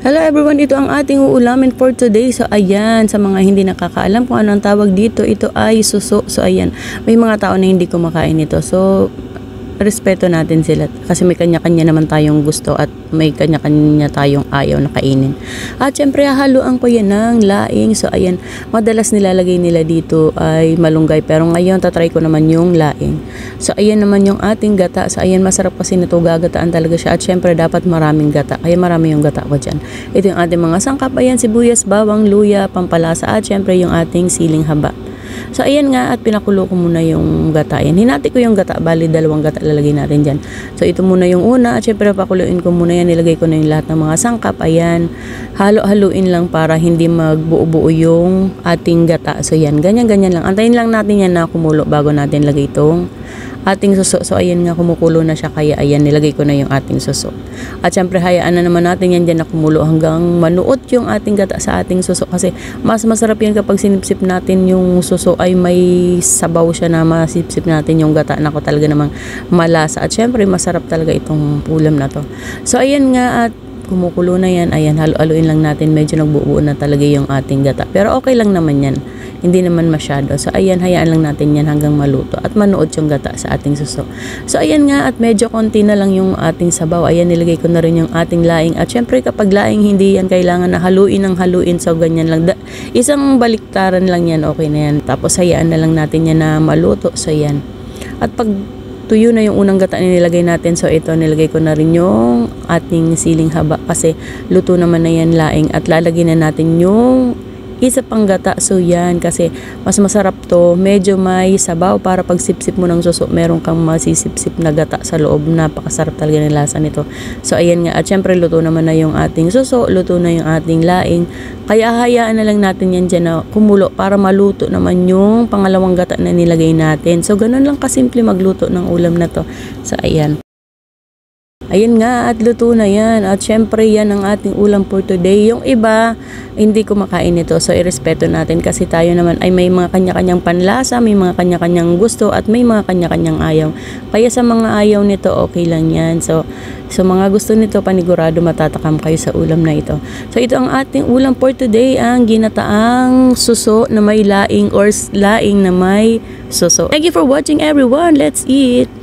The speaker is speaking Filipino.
Hello everyone, ito ang ating uulamin for today. So ayan, sa mga hindi nakakaalam kung ano ang tawag dito, ito ay suso. So ayan, may mga tao na hindi kumakain ito. So respeto natin sila kasi may kanya-kanya naman tayong gusto at may kanya-kanya tayong ayaw na kainin. At syempre haluan ko yan ng laing. So ayan, madalas nilalagay nila dito ay malunggay, pero ngayon tatry ko naman yung laing. So ayan naman yung ating gata. So ayan, masarap kasi nito, gagataan talaga siya. At syempre dapat maraming gata, kaya marami yung gata ko dyan. Ito yung ating mga sangkap, ayan, sibuyas, bawang, luya, pampalasa, at syempre yung ating siling haba. So ayan nga, at pinakulo ko muna yung gata. Ayan, hinati ko yung gata, bali dalawang gata lalagay natin dyan. So ito muna yung una, at syempre pakuluin ko muna yan, nilagay ko na yung lahat ng mga sangkap. Ayan, halo-haluin lang para hindi magbuo-buo yung ating gata. So yan, ganyan-ganyan lang. Antayin lang natin yan na kumulo bago natin lagay itong ating suso. So ayan nga, kumukulo na siya, kaya ayan, nilagay ko na yung ating suso. At syempre hayaan na naman natin yan dyan na kumulo hanggang manuot yung ating gata sa ating suso, kasi mas masarap yan kapag sinipsip natin yung suso ay may sabaw siya na masipsip natin yung gata. Nako, talaga namang malasa at syempre masarap talaga itong ulam na to. So ayan nga, at kumukulo na yan. Ayan, halo-haluin lang natin, medyo nagbubuo na talaga yung ating gata, pero okay lang naman yan, hindi naman masyado. So ayan, hayaan lang natin yan hanggang maluto at manuot yung gata sa ating suso. So ayan nga, at medyo konti na lang yung ating sabaw. Ayan, nilagay ko na rin yung ating laing. At syempre kapag laing, hindi yan kailangan na haluin ng haluin. So ganyan lang, isang baliktaran lang yan, okay na yan. Tapos hayaan na lang natin yan na maluto. So yan, at pag tuyo na yung unang gata na nilagay natin, so ito, nilagay ko na rin yung ating siling haba kasi luto naman na yan laing, at lalagyan na natin yung isa pang gata. So yan, kasi mas masarap to, medyo may sabaw para pag sip-sip mo ng suso, meron kang masisip-sip na gata sa loob. Napakasarap talaga ng lasa nito. So ayan nga, at syempre luto naman na yung ating suso, luto na yung ating laing, kaya hayaan na lang natin yan dyan na kumulo para maluto naman yung pangalawang gata na nilagay natin. So ganun lang kasimple magluto ng ulam na to. So ayan. Ayan nga, at luto na yan. At syempre yan ang ating ulam for today. Yung iba, hindi kumakain ito. So irespeto natin kasi tayo naman ay may mga kanya-kanyang panlasa, may mga kanya-kanyang gusto, at may mga kanya-kanyang ayaw. Kaya sa mga ayaw nito, okay lang yan. So mga gusto nito, panigurado matatakam kayo sa ulam na ito. So ito ang ating ulam for today, ang ginataang suso na may laing or laing na may suso. Thank you for watching everyone. Let's eat!